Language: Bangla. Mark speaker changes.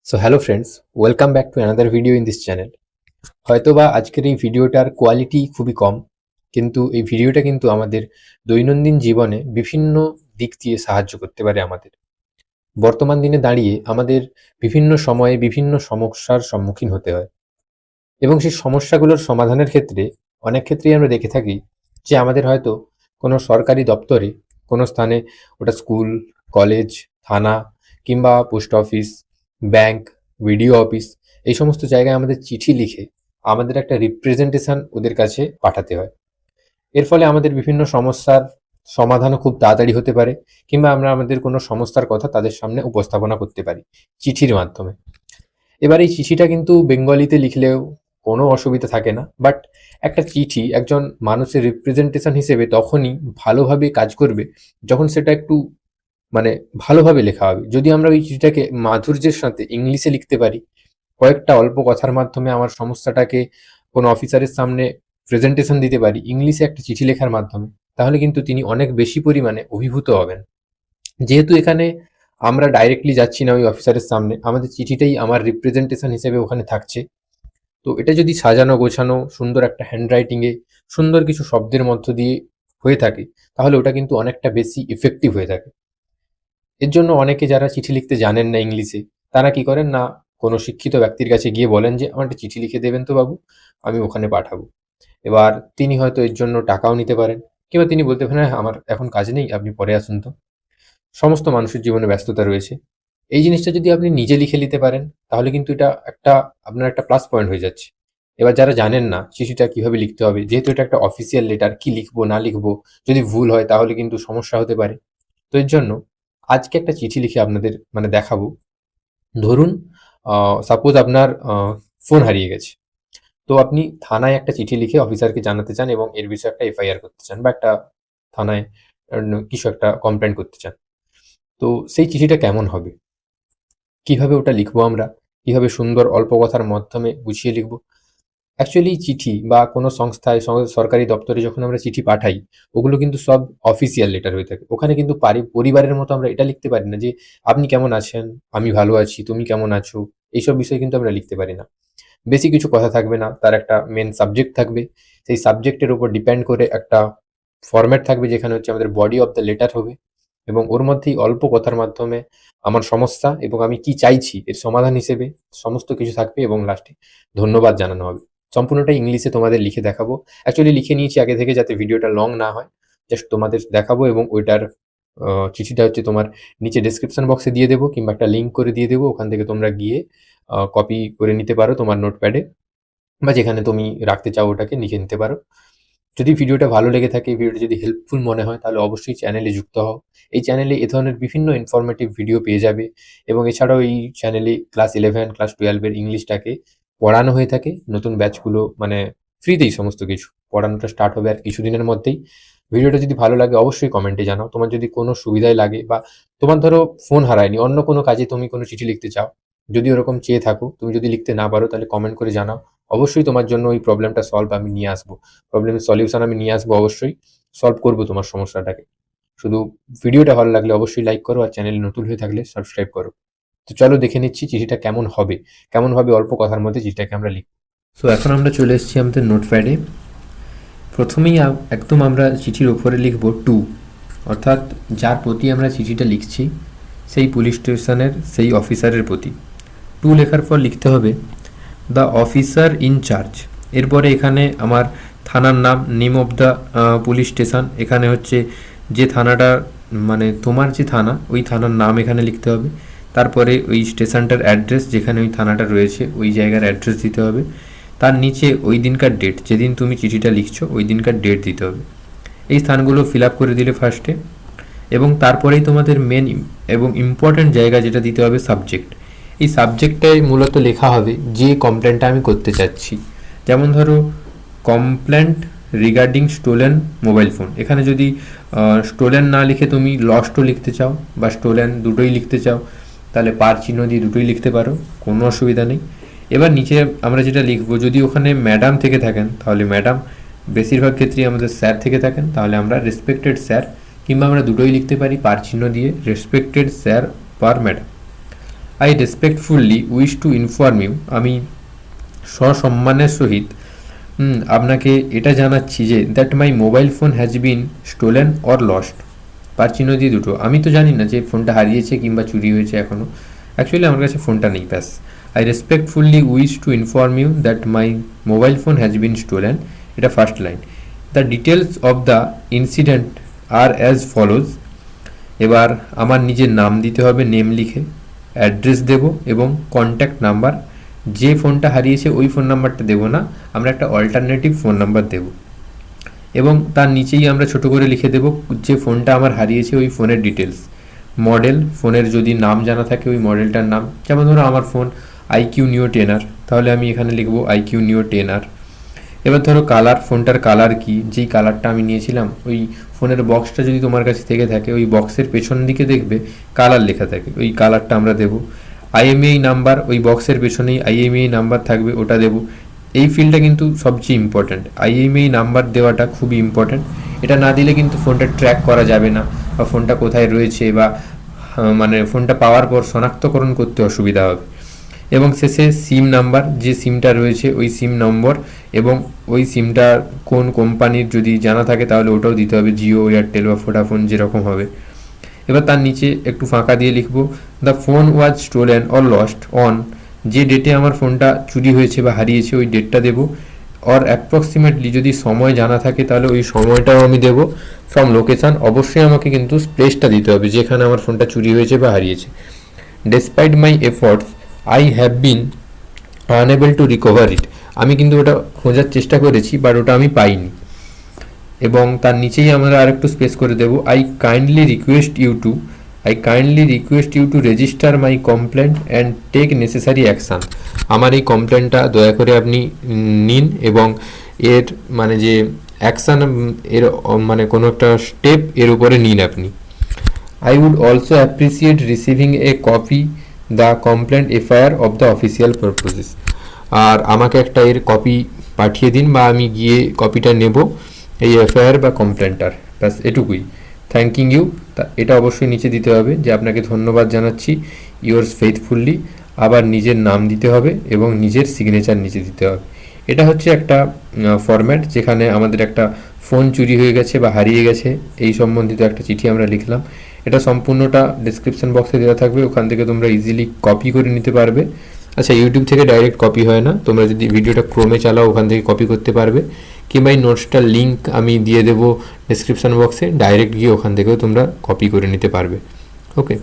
Speaker 1: So hello friends, welcome back to another video in this channel. হয়তোবা আজকের এই ভিডিওটার কোয়ালিটি খুবই কম, কিন্তু এই ভিডিওটা কিন্তু আমাদের দৈনন্দিন জীবনে বিভিন্ন দিক দিয়ে সাহায্য করতে পারে আমাদের। বর্তমান দিনে দাঁড়িয়ে আমাদের বিভিন্ন সময়ে বিভিন্ন সমস্যার সম্মুখীন হতে হয় এবং সেই সমস্যাগুলোর সমাধানের ক্ষেত্রে অনেক ক্ষেত্রেই আমরা দেখে থাকি যে আমাদের হয়তো কোনো সরকারি দপ্তরে, কোনো স্থানে, ওটা স্কুল, কলেজ, থানা কিংবা post office, bank, BDO office, এই সমস্ত জায়গায় আমাদের চিঠি লিখে আমাদের একটা রিপ্রেজেন্টেশন ওদের কাছে পাঠাতে হয়। এর ফলে আমাদের বিভিন্ন সমস্যার সমাধানও খুব তাড়াতাড়ি হতে পারে, কিংবা আমরা আমাদের কোনো সমস্যার কথা তাদের সামনে উপস্থাপনা করতে পারি চিঠির মাধ্যমে। এবার এই চিঠিটা কিন্তু বেঙ্গলিতে লিখলেও কোনো অসুবিধা থাকে না, বাট একটা চিঠি একজন মানুষের রিপ্রেজেন্টেশন হিসেবে তখনই ভালোভাবে কাজ করবে যখন সেটা একটু মানে ভালোভাবে লেখা হবে। যদি আমরা ওই চিঠিটাকে মাধুর্যের সাথে ইংলিশে লিখতে পারি, কয়েকটা অল্প কথার মাধ্যমে আমার সমস্যাটাকে কোনো অফিসারের সামনে প্রেজেন্টেশন দিতে পারি ইংলিশে একটা চিঠি লেখার মাধ্যমে, তাহলে কিন্তু তিনি অনেক বেশি পরিমাণে অভিভূত হবেন। যেহেতু এখানে আমরা ডাইরেক্টলি যাচ্ছি না ওই অফিসারের সামনে, আমাদের চিঠিটাই আমার রিপ্রেজেন্টেশন হিসেবে ওখানে থাকছে। তো এটা যদি সাজানো গোছানো সুন্দর একটা হ্যান্ডরাইটিংয়ে সুন্দর কিছু শব্দের মধ্য দিয়ে হয়ে থাকে, তাহলে ওটা কিন্তু অনেকটা বেশি ইফেক্টিভ হয়ে থাকে। এর জন্য অনেকে যারা চিঠি লিখতে জানেন না ইংলিশে, তারা কি করেন না, কোনো শিক্ষিত ব্যক্তির কাছে গিয়ে বলেন যে আমার একটা চিঠি লিখে দেবেন তো বাবু, আমি ওখানে পাঠাবো। এবার তিনি হয়তো এর জন্য টাকাও নিতে পারেন, কিংবা তিনি বলতে পারেন হ্যাঁ আমার এখন কাজ নেই, আপনি পরে আসুন তো। সমস্ত মানুষের জীবনে ব্যস্ততা রয়েছে। এই জিনিসটা যদি আপনি নিজে লিখে নিতে পারেন, তাহলে কিন্তু এটা একটা আপনার একটা প্লাস পয়েন্ট হয়ে যাচ্ছে। এবার যারা জানেন না চিঠিটা কিভাবে লিখতে হবে, যেহেতু এটা একটা অফিসিয়াল লেটার, কি লিখবো না লিখবো, যদি ভুল হয় তাহলে কিন্তু সমস্যা হতে পারে। তো এর জন্য আজকে একটা চিঠি লিখে আপনাদের দেখাবো। ধরুন সাপোজ আপনার ফোন হারিয়ে গেছে। তো আপনি থানায় একটা চিঠি লিখে অফিসারকে জানাতে চান এবং এর বিষয়ে একটা এফআইআর করতে চান, বা একটা থানায় কিছু একটা কমপ্লেন করতে চান। তো সেই চিঠিটা কেমন হবে, কিভাবে ওটা লিখবো আমরা, কিভাবে সুন্দর অল্প কথার মাধ্যমে গুছিয়ে লিখবো। অ্যাকচুয়ালি চিঠি বা কোনো সংস্থায় সরকারি দপ্তরে যখন আমরা চিঠি পাঠাই, ওগুলো কিন্তু সব অফিসিয়াল লেটার হয়ে থাকে। ওখানে কিন্তু পরিবারের মতো আমরা এটা লিখতে পারি না যে আপনি কেমন আছেন, আমি ভালো আছি, তুমি কেমন আছো, এইসব বিষয় কিন্তু আমরা লিখতে পারি না। বেশি কিছু কথা থাকবে না, তার একটা মেন সাবজেক্ট থাকবে। সেই সাবজেক্টের উপর ডিপেন্ড করে একটা ফরম্যাট থাকবে, যেখানে হচ্ছে আমাদের বডি অফ দ্য লেটার হবে, এবং ওর মধ্যেই অল্প কথার মাধ্যমে আমার সমস্যা এবং আমি কি চাইছি এর সমাধান হিসেবে সমস্ত কিছু থাকবে, এবং লাস্টে ধন্যবাদ জানানো হবে। সম্পূর্ণটা ইংলিশে তোমাদের লিখে দেখাবো। অ্যাকচুয়ালি লিখে নিয়েছি আগে থেকে, যাতে ভিডিওটা লং না হয়। জাস্ট তোমাদের দেখাবো, এবং ওইটার চিঠিটা হচ্ছে তোমার নিচে ডেসক্রিপশন বক্সে দিয়ে দেবো, কিংবা একটা লিঙ্ক করে দিয়ে দেবো, ওখান থেকে তোমরা গিয়ে কপি করে নিতে পারো তোমার নোটপ্যাডে, বা যেখানে তুমি রাখতে চাও ওটাকে লিখে নিতে পারো। যদি ভিডিওটা ভালো লেগে থাকে, ভিডিওটা যদি হেল্পফুল মনে হয়, তাহলে অবশ্যই চ্যানেলে যুক্ত হও। এই চ্যানেলে এ ধরনের বিভিন্ন ইনফরমেটিভ ভিডিও পেয়ে যাবে, এবং এছাড়াও এই চ্যানেলে ক্লাস 11 ক্লাস 12 এর ইংলিশটাকে পড়ানো হয়ে থাকে। নতুন ব্যাচগুলো ফ্রিতেই সমস্ত কিছু পড়ানোটা স্টার্ট হবে আর কিছুদিনের মধ্যেই। ভিডিওটা যদি ভালো লাগে অবশ্যই কমেন্টে জানাও। তোমার যদি কোনো সুবিধায় লাগে, বা তোমার ধরো ফোন হারায়নি, অন্য কোনো কাজে তুমি কোনো চিঠি লিখতে চাও, যদি ওরকম চেয়ে থাকো, তুমি যদি লিখতে না পারো, তাহলে কমেন্ট করে জানাও। অবশ্যই তোমার জন্য ওই প্রবলেমটা সলভ আমি নিয়ে আসবো, প্রবলেমের সলিউশন আমি নিয়ে আসবো, অবশ্যই সলভ করবো তোমার সমস্যাটাকে। শুধু ভিডিওটা ভালো লাগলে অবশ্যই লাইক করো, আর চ্যানেলে নতুন হয়ে থাকলে সাবস্ক্রাইব করো। তো চলো দেখে নিচ্ছি চিঠিটা কেমন হবে, কেমনভাবে অল্প কথার মধ্যে চিঠিটাকে আমরা লিখব। সো এখন আমরা চলে এসেছি আমাদের নোটপ্যাডে। প্রথমেই একদম আমরা চিঠির ওপরে লিখব টু, অর্থাৎ যার প্রতি আমরা চিঠিটা লিখছি সেই পুলিশ স্টেশনের সেই অফিসারের প্রতি। টু লেখার পর লিখতে হবে দ্য অফিসার ইন চার্জ। এরপরে এখানে আমার থানার নাম, name of the police station, এখানে হচ্ছে যে থানাটা তোমার যে থানা, ওই থানার নাম এখানে লিখতে হবে। তারপরে ওই স্টেশনটার অ্যাড্রেস, যেখানে ওই থানাটা রয়েছে ওই জায়গার অ্যাড্রেস দিতে হবে। তার নিচে ওই দিনকার ডেট, যেদিন তুমি চিঠিটা লিখছো ওই দিনকার ডেট দিতে হবে। এই স্থানগুলো ফিল আপ করে দিলে ফার্স্টে, এবং তারপরেই তোমাদের মেন এবং ইম্পর্ট্যান্ট জায়গা যেটা দিতে হবে সাবজেক্ট। এই সাবজেক্টটাই মূলত লেখা হবে যে কমপ্লেনটা আমি করতে চাচ্ছি। যেমন ধরো complaint regarding stolen mobile phone, এখানে যদি স্টোলেন না লিখে তুমি লস্টও লিখতে চাও বা স্টোলেন দুটোই লিখতে চাও, তাহলে পার চিহ্ন দিয়ে দুটোই লিখতে পারো, কোনো অসুবিধা নেই। এবার নিচে আমরা যেটা লিখবো, যদি ওখানে ম্যাডাম থেকে থাকেন তাহলে ম্যাডাম, বেশিরভাগ ক্ষেত্রেই আমাদের স্যার থেকে থাকেন তাহলে আমরা রেসপেক্টেড স্যার, কিংবা আমরা দুটোই লিখতে পারি পার চিহ্ন দিয়ে, respected sir per madam. I respectfully wish to inform you, আমি সসম্মানের সহিত আপনাকে এটা জানাচ্ছি যে that my mobile phone has been stolen or lost. চিহ্ন দিয়ে দুটো, আমি তো জানি না যে ফোনটা হারিয়েছে কিংবা চুরি হয়েছে এখনও, অ্যাকচুয়ালি আমার কাছে ফোনটা নেই, ব্যাস। I respectfully wish to inform you that my mobile phone has been stolen, এটা first line. The details of the incident are as follows. এবার আমার নিজের নাম দিতে হবে, নেম লিখে, অ্যাড্রেস দেব এবং কন্ট্যাক্ট নাম্বার, যে ফোনটা হারিয়েছে ওই ফোন নাম্বারটা দেবো না, আমরা একটা অল্টারনেটিভ ফোন নাম্বার দেব। এবং তার নিচেই আমরা ছোট করে লিখে দেব যে ফোনটা আমার হারিয়েছে ওই ফোনের ডিটেলস, মডেল, ফোনের যদি নাম জানা থাকে ওই মডেলটার নাম, যেমন ধরো আমার ফোন আইকিউ নিও 10R, তাহলে আমি এখানে লিখবো আইকিউ নিও 10R। এবার ধরো কালার, ফোনটার কালার কি, যেই কালারটা আমি নিয়েছিলাম ওই ফোনের বক্সটা যদি তোমার কাছে থেকে থাকে ওই বক্সের পেছন দিকে দেখবে কালার লেখা থাকে, ওই কালারটা আমরা দেবো। আইএমইআই নাম্বার, ওই বক্সের পেছনেই আইএমইআই নাম্বার থাকবে, ওটা দেবো। এই ফিল্ডটা কিন্তু সবচেয়ে ইম্পর্ট্যান্ট, আইএমইআই নাম্বার দেওয়াটা খুবই ইম্পর্ট্যান্ট। এটা না দিলে কিন্তু ফোনটা ট্র্যাক করা যাবে না, বা ফোনটা কোথায় রয়েছে বা মানে ফোনটা পাওয়ার পর শনাক্তকরণ করতে অসুবিধা হবে। এবং শেষে সিম নাম্বার, যে সিমটা রয়েছে ওই সিম নম্বর, এবং ওই সিমটা কোন কোম্পানির যদি জানা থাকে তাহলে ওটাও দিতে হবে, জিও, এয়ারটেল বা ভোডাফোন যেরকম হবে। এবার তার নিচে একটু ফাঁকা দিয়ে লিখবো the phone was stolen or lost on, যে ডেটে আমার ফোনটা চুরি হয়েছে বা হারিয়েছে ওই ডেটটা দেবো। অর অ্যাপ্রক্সিমেটলি যদি সময় জানা থাকে তাহলে ওই সময়টাও আমি দেবো। ফ্রম লোকেশান, অবশ্যই আমাকে কিন্তু প্লেসটা দিতে হবে যেখানে আমার ফোনটা চুরি হয়েছে বা হারিয়েছে। Despite my efforts I have been unable to recover it, আমি কিন্তু ওটা খোঁজার চেষ্টা করেছি বাট ওটা আমি পাইনি। এবং তার নিচেই আমরা আরেকটু স্পেস করে দেবো I kindly request you to register my complaint and take necessary action, আমার এই কমপ্লেনটা দয়া করে আপনি নিন এবং এর মানে যে অ্যাকশান, এর মানে কোনো একটা স্টেপ এর উপরে নিন আপনি। I would also appreciate receiving a copy the complaint FIR of the official purposes, আর আমাকে একটা এর কপি পাঠিয়ে দিন বা আমি গিয়ে কপিটা নেব এই এফআইআর বা কমপ্লেন্টার, ব্যাস এটুকুই। থ্যাঙ্কিং ইউ, এটা অবশ্যই নিচে দিতে হবে যে আপনাকে ধন্যবাদ জানাচ্ছি, ইয়োর্স ফেইথফুলি, আবার নিজের নাম দিতে হবে এবং নিজের সিগনেচার নিচে দিতে হবে। এটা হচ্ছে একটা ফরম্যাট যেখানে আমাদের একটা ফোন চুরি হয়ে গেছে বা হারিয়ে গেছে এই সম্বন্ধিত একটা চিঠি আমরা লিখলাম। এটা সম্পূর্ণটা ডেসক্রিপশন বক্সে দেওয়া থাকবে, ওখান থেকে তোমরা ইজিলি কপি করে নিতে পারবে। আচ্ছা, ইউটিউব থেকে ডাইরেক্ট কপি হয় না, তোমরা যদি ভিডিওটা ক্রোমে চালাও ওখান থেকে কপি করতে পারবে, কিংবা এই নোটসটার লিঙ্ক আমি দিয়ে দেবো ডেসক্রিপশন বক্সে, ডাইরেক্ট গিয়ে ওখান থেকেও তোমরা কপি করে নিতে পারবে। ওকে।